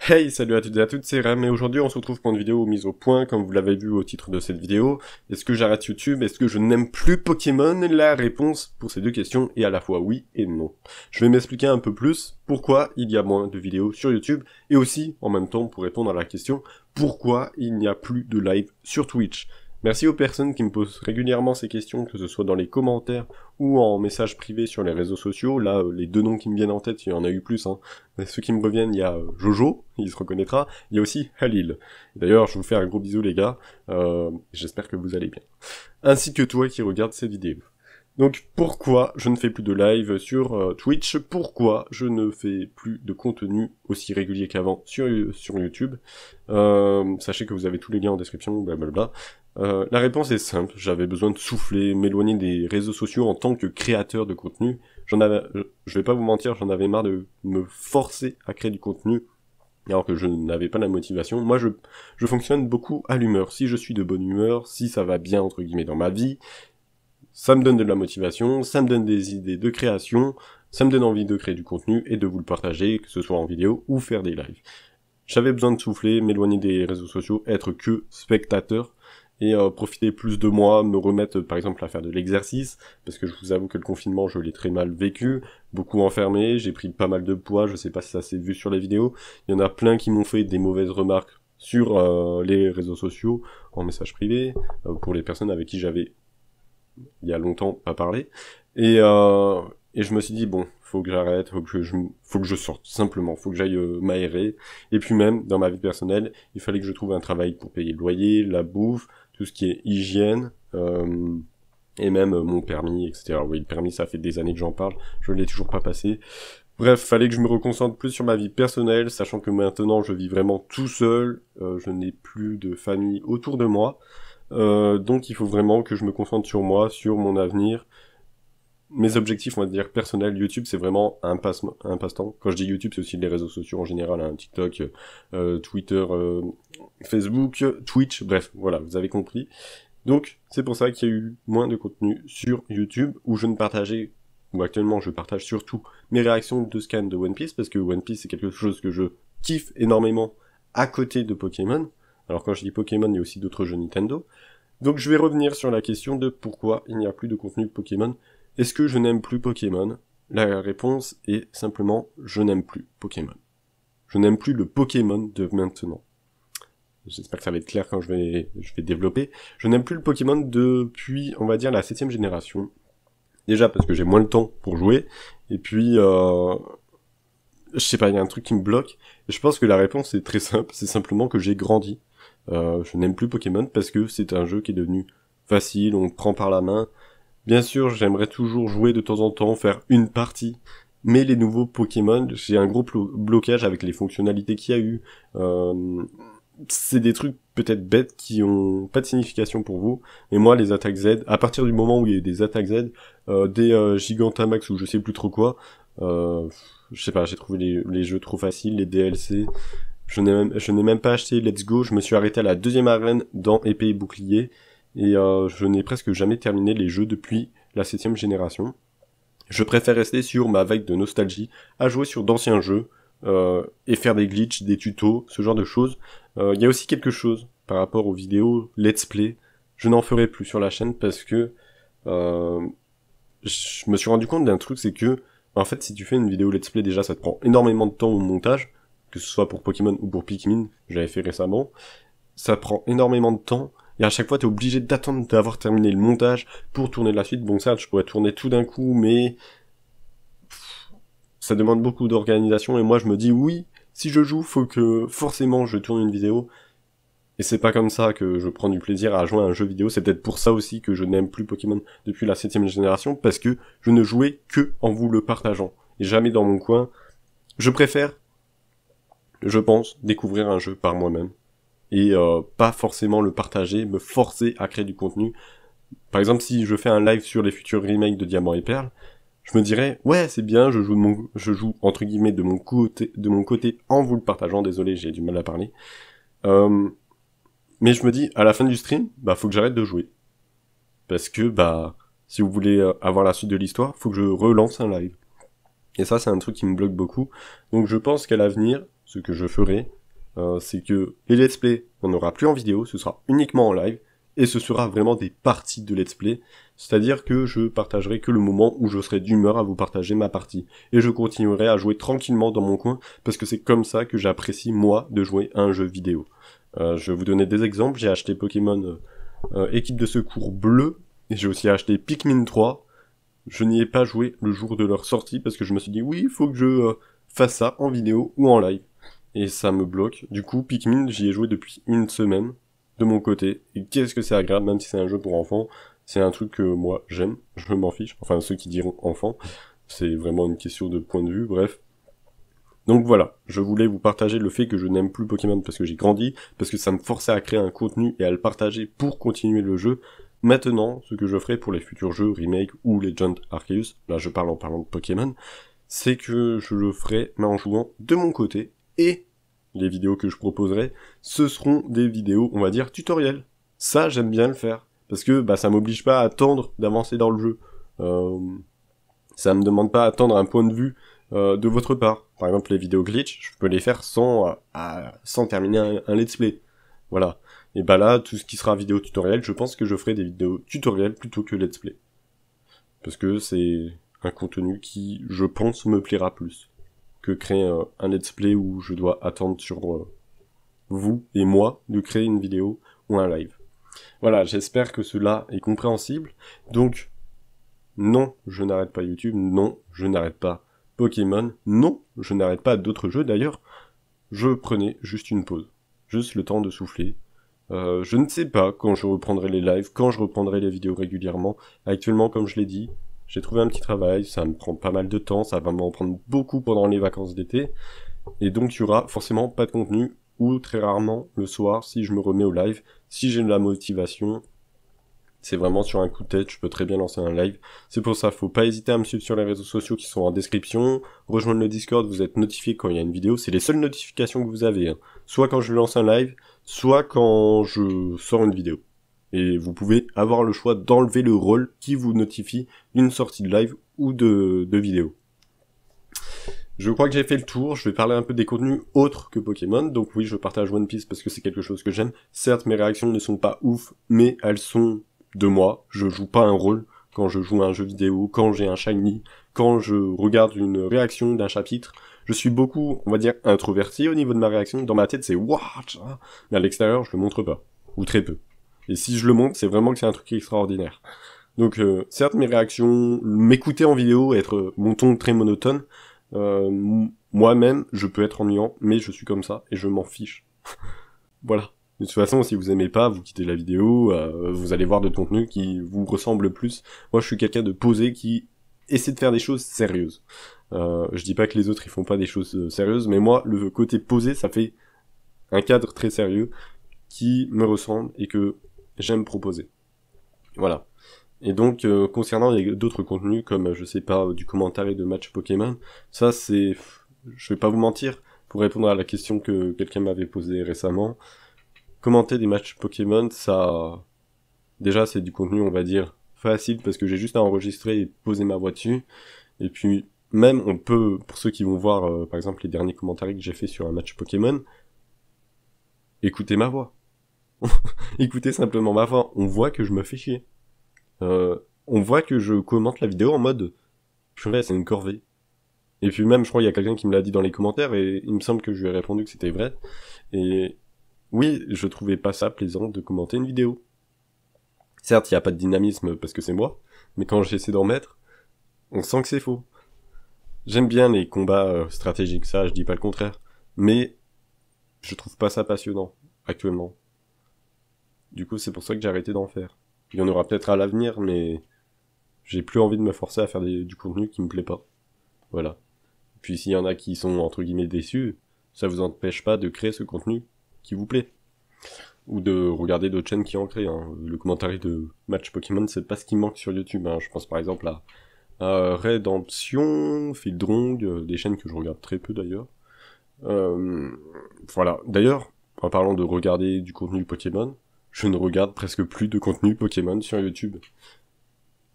Hey, salut à toutes et à toutes, c'est Ram, et aujourd'hui on se retrouve pour une vidéo mise au point, comme vous l'avez vu au titre de cette vidéo. Est-ce que j'arrête YouTube? Est-ce que je n'aime plus Pokémon? La réponse pour ces deux questions est à la fois oui et non. Je vais m'expliquer un peu plus pourquoi il y a moins de vidéos sur YouTube, et aussi, en même temps, pour répondre à la question, pourquoi il n'y a plus de live sur Twitch. Merci aux personnes qui me posent régulièrement ces questions, que ce soit dans les commentaires ou en message privé sur les réseaux sociaux. Là, les deux noms qui me viennent en tête, il y en a eu plus, hein. Mais ceux qui me reviennent, il y a Jojo, il se reconnaîtra, il y a aussi Halil. D'ailleurs, je vous fais un gros bisou les gars, j'espère que vous allez bien. Ainsi que toi qui regardes cette vidéo. Donc pourquoi je ne fais plus de live sur Twitch? Pourquoi je ne fais plus de contenu aussi régulier qu'avant sur YouTube? Sachez que vous avez tous les liens en description, blablabla. La réponse est simple, j'avais besoin de souffler, m'éloigner des réseaux sociaux en tant que créateur de contenu. Je vais pas vous mentir, j'en avais marre de me forcer à créer du contenu alors que je n'avais pas la motivation. Moi, je fonctionne beaucoup à l'humeur. Si je suis de bonne humeur, si ça va bien, entre guillemets, dans ma vie, ça me donne de la motivation, ça me donne des idées de création, ça me donne envie de créer du contenu et de vous le partager, que ce soit en vidéo ou faire des lives. J'avais besoin de souffler, m'éloigner des réseaux sociaux, être que spectateur, et profiter plus de moi, me remettre par exemple à faire de l'exercice, parce que je vous avoue que le confinement je l'ai très mal vécu, beaucoup enfermé, j'ai pris pas mal de poids, je sais pas si ça s'est vu sur les vidéos, il y en a plein qui m'ont fait des mauvaises remarques sur les réseaux sociaux, en message privé, pour les personnes avec qui j'avais il y a longtemps pas parlé, et je me suis dit bon, faut que j'arrête, faut que je sorte, simplement, faut que j'aille m'aérer, et puis même, dans ma vie personnelle, il fallait que je trouve un travail pour payer le loyer, la bouffe, tout ce qui est hygiène, et même mon permis, etc. Oui, le permis, ça fait des années que j'en parle, je l'ai toujours pas passé. Bref, fallait que je me reconcentre plus sur ma vie personnelle, sachant que maintenant je vis vraiment tout seul, je n'ai plus de famille autour de moi, donc il faut vraiment que je me concentre sur moi, sur mon avenir. Mes objectifs, on va dire, personnels, YouTube, c'est vraiment un passe-temps. Quand je dis YouTube, c'est aussi les réseaux sociaux en général, hein, TikTok, Twitter, Facebook, Twitch, bref, voilà, vous avez compris. Donc, c'est pour ça qu'il y a eu moins de contenu sur YouTube, où je ne partageais, ou actuellement je partage surtout mes réactions de scan de One Piece, parce que One Piece c'est quelque chose que je kiffe énormément à côté de Pokémon. Alors quand je dis Pokémon, il y a aussi d'autres jeux Nintendo. Donc je vais revenir sur la question de pourquoi il n'y a plus de contenu Pokémon. Est-ce que je n'aime plus Pokémon? La réponse est simplement je n'aime plus Pokémon. Je n'aime plus le Pokémon de maintenant. J'espère que ça va être clair quand je vais développer. Je n'aime plus le Pokémon depuis, on va dire, la 7ème génération. Déjà parce que j'ai moins le temps pour jouer, et puis, je sais pas, il y a un truc qui me bloque. Et je pense que la réponse est très simple, c'est simplement que j'ai grandi. Je n'aime plus Pokémon parce que c'est un jeu qui est devenu facile, on prend par la main. Bien sûr, j'aimerais toujours jouer de temps en temps, faire une partie, mais les nouveaux Pokémon, j'ai un gros blocage avec les fonctionnalités qu'il y a eu. C'est des trucs peut-être bêtes qui ont pas de signification pour vous, mais moi les attaques Z, à partir du moment où il y a eu des attaques Z, des Gigantamax ou je sais plus trop quoi, je sais pas, j'ai trouvé les jeux trop faciles, les DLC, je n'ai même pas acheté Let's Go, je me suis arrêté à la 2ème arène dans Épée et Bouclier, et je n'ai presque jamais terminé les jeux depuis la 7ème génération. Je préfère rester sur ma vague de nostalgie, à jouer sur d'anciens jeux, et faire des glitches, des tutos, ce genre de choses. Il y a aussi quelque chose par rapport aux vidéos let's play, je n'en ferai plus sur la chaîne parce que je me suis rendu compte d'un truc, c'est que en fait si tu fais une vidéo let's play, déjà ça te prend énormément de temps au montage, que ce soit pour Pokémon ou pour Pikmin, j'avais fait récemment, ça prend énormément de temps, et à chaque fois t'es obligé d'attendre d'avoir terminé le montage pour tourner la suite. Bon ça je pourrais tourner tout d'un coup, mais ça demande beaucoup d'organisation, et moi je me dis oui, si je joue, faut que forcément je tourne une vidéo, et c'est pas comme ça que je prends du plaisir à jouer à un jeu vidéo. C'est peut-être pour ça aussi que je n'aime plus Pokémon depuis la 7ème génération, parce que je ne jouais que en vous le partageant, et jamais dans mon coin. Je préfère, je pense, découvrir un jeu par moi-même, et pas forcément le partager, me forcer à créer du contenu. Par exemple, si je fais un live sur les futurs remakes de Diamant et Perle, je me dirais, ouais, c'est bien, je joue entre guillemets de mon côté en vous le partageant, désolé, j'ai du mal à parler. Mais je me dis, à la fin du stream, bah, faut que j'arrête de jouer. Parce que, bah, si vous voulez avoir la suite de l'histoire, faut que je relance un live. Et ça, c'est un truc qui me bloque beaucoup. Donc je pense qu'à l'avenir, ce que je ferai, c'est que les let's play, on n'aura plus en vidéo, ce sera uniquement en live, et ce sera vraiment des parties de let's play, c'est-à-dire que je partagerai que le moment où je serai d'humeur à vous partager ma partie, et je continuerai à jouer tranquillement dans mon coin, parce que c'est comme ça que j'apprécie moi de jouer à un jeu vidéo. Je vais vous donner des exemples, j'ai acheté Pokémon équipe de secours bleu, et j'ai aussi acheté Pikmin 3, je n'y ai pas joué le jour de leur sortie, parce que je me suis dit oui, il faut que je fasse ça en vidéo ou en live. Et ça me bloque. Du coup, Pikmin, j'y ai joué depuis une semaine, de mon côté. Et qu'est-ce que c'est agréable, même si c'est un jeu pour enfants. C'est un truc que moi, j'aime. Je m'en fiche. Enfin, ceux qui diront enfants. C'est vraiment une question de point de vue, bref. Donc voilà, je voulais vous partager le fait que je n'aime plus Pokémon parce que j'ai grandi, parce que ça me forçait à créer un contenu et à le partager pour continuer le jeu. Maintenant, ce que je ferai pour les futurs jeux, remake ou Legend Arceus, là je parle en parlant de Pokémon, c'est que je le ferai, mais en jouant de mon côté, et les vidéos que je proposerai, ce seront des vidéos, on va dire, tutoriels. Ça, j'aime bien le faire, parce que bah ça m'oblige pas à attendre d'avancer dans le jeu. Ça me demande pas à attendre un point de vue de votre part. Par exemple, les vidéos glitch, je peux les faire sans terminer un let's play. Voilà. Et bah là, tout ce qui sera vidéo tutoriel, je pense que je ferai des vidéos tutoriels plutôt que let's play. Parce que c'est un contenu qui, je pense, me plaira plus que créer un let's play où je dois attendre sur vous et moi de créer une vidéo ou un live. Voilà, j'espère que cela est compréhensible. Donc, non, je n'arrête pas YouTube, non, je n'arrête pas Pokémon, non, je n'arrête pas d'autres jeux d'ailleurs. Je prenais juste une pause, juste le temps de souffler. Je ne sais pas quand je reprendrai les lives, quand je reprendrai les vidéos régulièrement. Actuellement, comme je l'ai dit, j'ai trouvé un petit travail, ça me prend pas mal de temps, ça va m'en prendre beaucoup pendant les vacances d'été. Et donc il y aura forcément pas de contenu, ou très rarement le soir si je me remets au live, si j'ai de la motivation. C'est vraiment sur un coup de tête, je peux très bien lancer un live. C'est pour ça, faut pas hésiter à me suivre sur les réseaux sociaux qui sont en description. Rejoindre le Discord, vous êtes notifié quand il y a une vidéo. C'est les seules notifications que vous avez. Hein. Soit quand je lance un live, soit quand je sors une vidéo. Et vous pouvez avoir le choix d'enlever le rôle qui vous notifie d'une sortie de live ou de vidéo. Je crois que j'ai fait le tour, je vais parler un peu des contenus autres que Pokémon, donc oui, je partage One Piece parce que c'est quelque chose que j'aime. Certes, mes réactions ne sont pas ouf, mais elles sont de moi, je joue pas un rôle quand je joue à un jeu vidéo, quand j'ai un shiny, quand je regarde une réaction d'un chapitre. Je suis beaucoup, on va dire, introverti au niveau de ma réaction. Dans ma tête, c'est what, mais à l'extérieur, je le montre pas, ou très peu. Et si je le montre, c'est vraiment que c'est un truc extraordinaire. Donc, certes, mes réactions, m'écouter en vidéo, être mon ton très monotone, moi-même, je peux être ennuyant, mais je suis comme ça, et je m'en fiche. Voilà. De toute façon, si vous aimez pas, vous quittez la vidéo, vous allez voir d'autres contenus qui vous ressemblent plus. Moi, je suis quelqu'un de posé qui essaie de faire des choses sérieuses. Je dis pas que les autres, ils font pas des choses sérieuses, mais moi, le côté posé, ça fait un cadre très sérieux qui me ressemble et que j'aime proposer. Voilà. Et donc, concernant d'autres contenus, comme, je sais pas, du commentaire et de match Pokémon, ça, c'est... Je vais pas vous mentir, pour répondre à la question que quelqu'un m'avait posée récemment, commenter des matchs Pokémon, ça... Déjà, c'est du contenu, on va dire, facile, parce que j'ai juste à enregistrer et poser ma voix dessus. Et puis, même, on peut, pour ceux qui vont voir, par exemple, les derniers commentaires que j'ai fait sur un match Pokémon, écoutez ma voix. Écoutez simplement ma voix. On voit que je me fais chier. On voit que je commente la vidéo en mode, purée, c'est une corvée. Et puis même, je crois, il y a quelqu'un qui me l'a dit dans les commentaires, et il me semble que je lui ai répondu que c'était vrai. Et oui, je trouvais pas ça plaisant de commenter une vidéo. Certes, il n'y a pas de dynamisme parce que c'est moi, mais quand j'essaie d'en mettre, on sent que c'est faux. J'aime bien les combats stratégiques, ça, je dis pas le contraire. Mais je trouve pas ça passionnant, actuellement. Du coup, c'est pour ça que j'ai arrêté d'en faire. Il y en aura peut-être à l'avenir, mais j'ai plus envie de me forcer à faire du contenu qui me plaît pas. Voilà. Puis s'il y en a qui sont, entre guillemets, déçus, ça vous empêche pas de créer ce contenu qui vous plaît. Ou de regarder d'autres chaînes qui en créent. Hein. Le commentaire de match Pokémon, c'est pas ce qui manque sur YouTube. Hein. Je pense par exemple à Redemption, Fieldrong, des chaînes que je regarde très peu d'ailleurs. Voilà. D'ailleurs, en parlant de regarder du contenu Pokémon, je ne regarde presque plus de contenu Pokémon sur YouTube.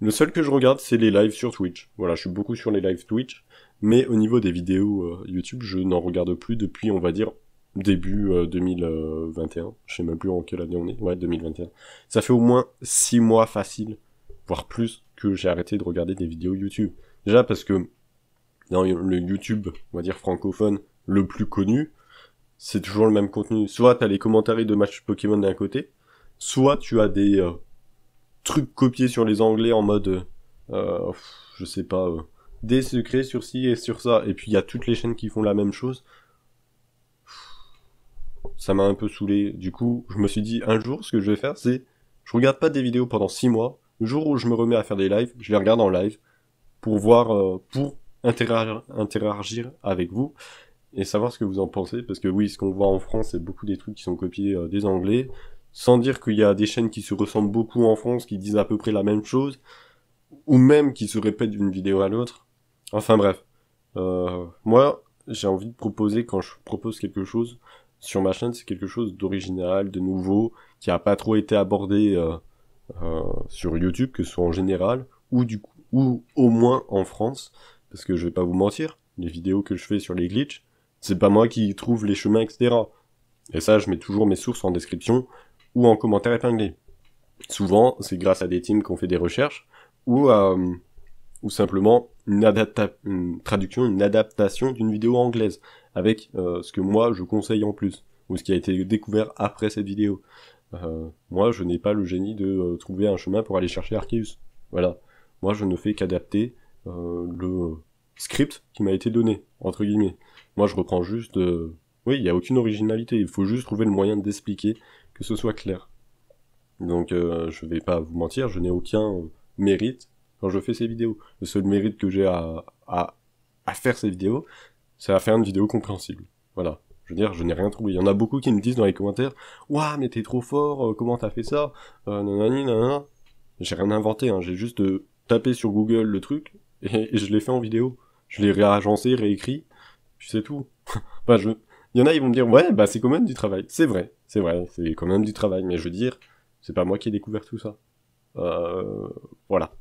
Le seul que je regarde, c'est les lives sur Twitch. Voilà, je suis beaucoup sur les lives Twitch, mais au niveau des vidéos YouTube, je n'en regarde plus depuis, on va dire, début 2021, je sais même plus en quelle année on est, ouais 2021. Ça fait au moins 6 mois facile, voire plus, que j'ai arrêté de regarder des vidéos YouTube. Déjà parce que dans le YouTube, on va dire francophone, le plus connu, c'est toujours le même contenu. Soit t'as les commentaires de matchs Pokémon d'un côté, soit tu as des trucs copiés sur les anglais en mode, je sais pas, des secrets sur ci et sur ça, et puis il y a toutes les chaînes qui font la même chose. Ça m'a un peu saoulé. Du coup, je me suis dit, un jour, ce que je vais faire, c'est, je regarde pas des vidéos pendant 6 mois. Le jour où je me remets à faire des lives, je les regarde en live pour voir, pour interagir avec vous et savoir ce que vous en pensez. Parce que oui, ce qu'on voit en France, c'est beaucoup des trucs qui sont copiés des Anglais. Sans dire qu'il y a des chaînes qui se ressemblent beaucoup en France, qui disent à peu près la même chose, ou même qui se répètent d'une vidéo à l'autre. Enfin bref. Moi, j'ai envie de proposer, quand je propose quelque chose sur ma chaîne, c'est quelque chose d'original, de nouveau, qui a pas trop été abordé sur YouTube, que ce soit en général, ou au moins en France, parce que je vais pas vous mentir, les vidéos que je fais sur les glitches, c'est pas moi qui trouve les chemins, etc. Et ça, je mets toujours mes sources en description, ou en commentaire épinglé. Souvent, c'est grâce à des teams qui ont fait des recherches, ou simplement une traduction, une adaptation d'une vidéo anglaise, avec ce que moi je conseille en plus, ou ce qui a été découvert après cette vidéo. Moi, je n'ai pas le génie de trouver un chemin pour aller chercher Arceus. Voilà. Moi, je ne fais qu'adapter le script qui m'a été donné, entre guillemets. Moi, je reprends juste... Oui, il n'y a aucune originalité, il faut juste trouver le moyen d'expliquer que ce soit clair. Donc, je vais pas vous mentir, je n'ai aucun mérite quand je fais ces vidéos. Le seul mérite que j'ai à faire ces vidéos, c'est à faire une vidéo compréhensible. Voilà. Je veux dire, je n'ai rien trouvé. Il y en a beaucoup qui me disent dans les commentaires, ouah, mais t'es trop fort, comment t'as fait ça, nanani, nanana. J'ai rien inventé, hein. J'ai juste tapé sur Google le truc, et je l'ai fait en vidéo. Je l'ai réagencé, réécrit, puis c'est tout. Enfin, il y en a, ils vont me dire, ouais, bah c'est quand même du travail. C'est vrai, c'est quand même du travail, mais je veux dire, c'est pas moi qui ai découvert tout ça. Voilà.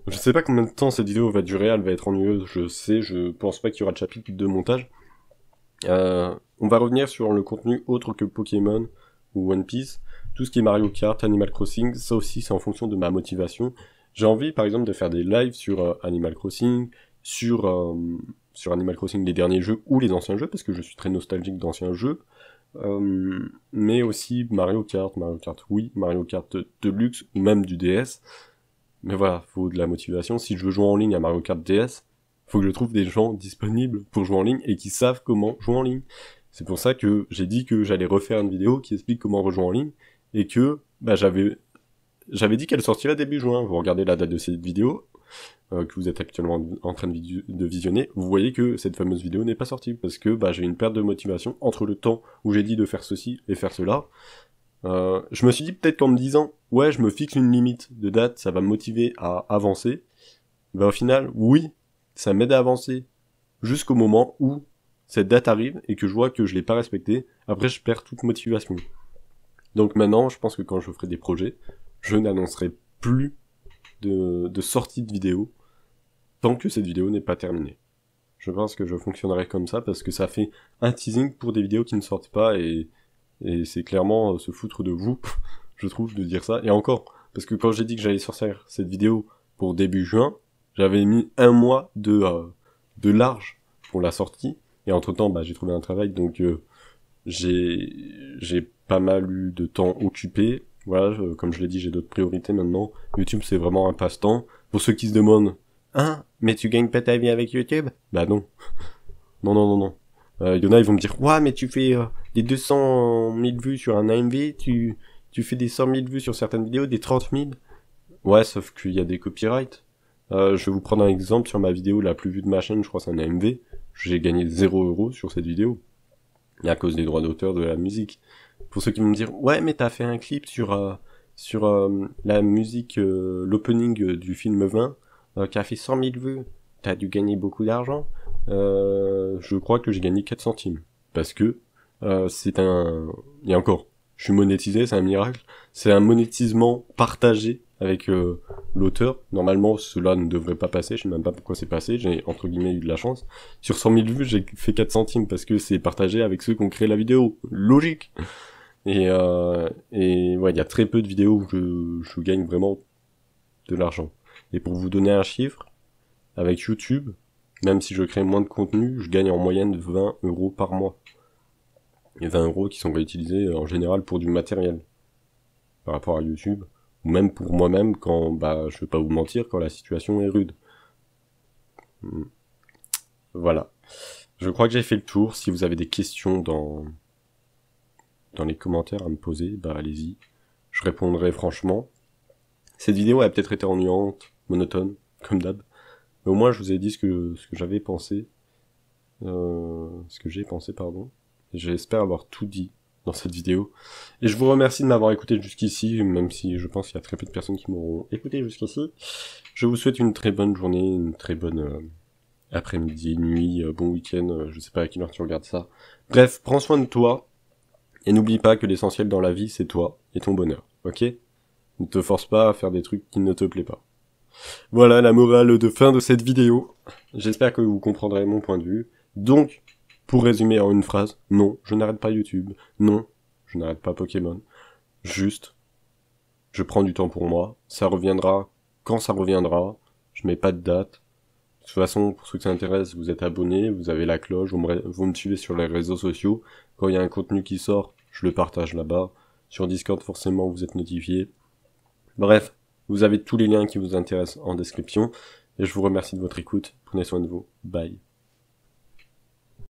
Je sais pas combien de temps cette vidéo va durer, elle va être ennuyeuse, je pense pas qu'il y aura de chapitre de montage. On va revenir sur le contenu autre que Pokémon ou One Piece. Tout ce qui est Mario Kart, Animal Crossing, ça aussi c'est en fonction de ma motivation. J'ai envie par exemple de faire des lives sur Animal Crossing, sur Animal Crossing les derniers jeux ou les anciens jeux, parce que je suis très nostalgique d'anciens jeux. Mais aussi Mario Kart Wii, Mario Kart Deluxe ou même du DS. Mais voilà, faut de la motivation. Si je veux jouer en ligne à Mario Kart DS, faut que je trouve des gens disponibles pour jouer en ligne et qui savent comment jouer en ligne. C'est pour ça que j'ai dit que j'allais refaire une vidéo qui explique comment rejouer en ligne et que bah, j'avais dit qu'elle sortirait début juin. Vous regardez la date de cette vidéo que vous êtes actuellement en train de visionner, vous voyez que cette fameuse vidéo n'est pas sortie parce que bah, j'ai une perte de motivation entre le temps où j'ai dit de faire ceci et faire cela. Je me suis dit peut-être qu'en me disant ouais je me fixe une limite de date, ça va me motiver à avancer. Bah au final oui, ça m'aide à avancer jusqu'au moment où cette date arrive et que je vois que je l'ai pas respectée. Après je perds toute motivation. Donc maintenant je pense que quand je ferai des projets, je n'annoncerai plus de sortie de vidéo tant que cette vidéo n'est pas terminée. Je pense que je fonctionnerai comme ça parce que ça fait un teasing pour des vidéos qui ne sortent pas et c'est clairement se foutre de vous, je trouve, de dire ça. Et encore, parce que quand j'ai dit que j'allais sortir cette vidéo pour début juin, j'avais mis 1 mois de large pour la sortie. Et entre temps, bah, j'ai trouvé un travail, donc j'ai pas mal eu de temps occupé. Voilà, comme je l'ai dit, j'ai d'autres priorités maintenant. YouTube, c'est vraiment un passe-temps. Pour ceux qui se demandent, hein, mais tu gagnes pas ta vie avec YouTube? Bah non. Non. Il y en a, ils vont me dire, ouais, mais tu fais des 200 000 vues sur un AMV, tu fais des 100 000 vues sur certaines vidéos, des 30 000. Ouais, sauf qu'il y a des copyrights. Je vais vous prendre un exemple sur ma vidéo la plus vue de ma chaîne, je crois que c'est un AMV. J'ai gagné 0 € sur cette vidéo. Et à cause des droits d'auteur de la musique. Pour ceux qui vont me dire, ouais, mais t'as fait un clip sur la musique, l'opening du film 20, qui a fait 100 000 vues. T'as dû gagner beaucoup d'argent. Je crois que j'ai gagné 4 centimes. Parce que c'est un... Et encore, je suis monétisé, c'est un miracle. C'est un monétisement partagé avec l'auteur. Normalement, cela ne devrait pas passer, je sais même pas pourquoi c'est passé, j'ai entre guillemets eu de la chance. Sur 100 000 vues, j'ai fait 4 centimes parce que c'est partagé avec ceux qui ont créé la vidéo. Logique. Et ouais, il y a très peu de vidéos où je gagne vraiment de l'argent. Et pour vous donner un chiffre, avec YouTube, même si je crée moins de contenu, je gagne en moyenne 20 € par mois. Et 20 € qui sont réutilisés en général pour du matériel. Par rapport à YouTube. Ou même pour moi-même quand, je vais pas vous mentir, quand la situation est rude. Voilà. Je crois que j'ai fait le tour. Si vous avez des questions dans les commentaires à me poser, allez-y. Je répondrai franchement. Cette vidéo a peut-être été ennuyante, monotone, comme d'hab. Mais au moins je vous ai dit ce que j'avais pensé. Ce que j'ai pensé, pardon. J'espère avoir tout dit dans cette vidéo. Et je vous remercie de m'avoir écouté jusqu'ici, même si je pense qu'il y a très peu de personnes qui m'auront écouté jusqu'ici. Je vous souhaite une très bonne journée, une très bonne après-midi, nuit, bon week-end, je sais pas à quelle heure tu regardes ça. Bref, prends soin de toi, et n'oublie pas que l'essentiel dans la vie, c'est toi et ton bonheur, ok? Ne te force pas à faire des trucs qui ne te plaisent pas. Voilà la morale de fin de cette vidéo. J'espère que vous comprendrez mon point de vue. Donc, pour résumer en une phrase, non, je n'arrête pas YouTube. Non, je n'arrête pas Pokémon. Juste, je prends du temps pour moi. Ça reviendra quand ça reviendra. Je mets pas de date. De toute façon, pour ceux que ça intéresse, vous êtes abonnés, vous avez la cloche, vous me suivez sur les réseaux sociaux. Quand il y a un contenu qui sort, je le partage là-bas. Sur Discord, forcément, vous êtes notifiés. Bref, vous avez tous les liens qui vous intéressent en description. Et je vous remercie de votre écoute. Prenez soin de vous. Bye.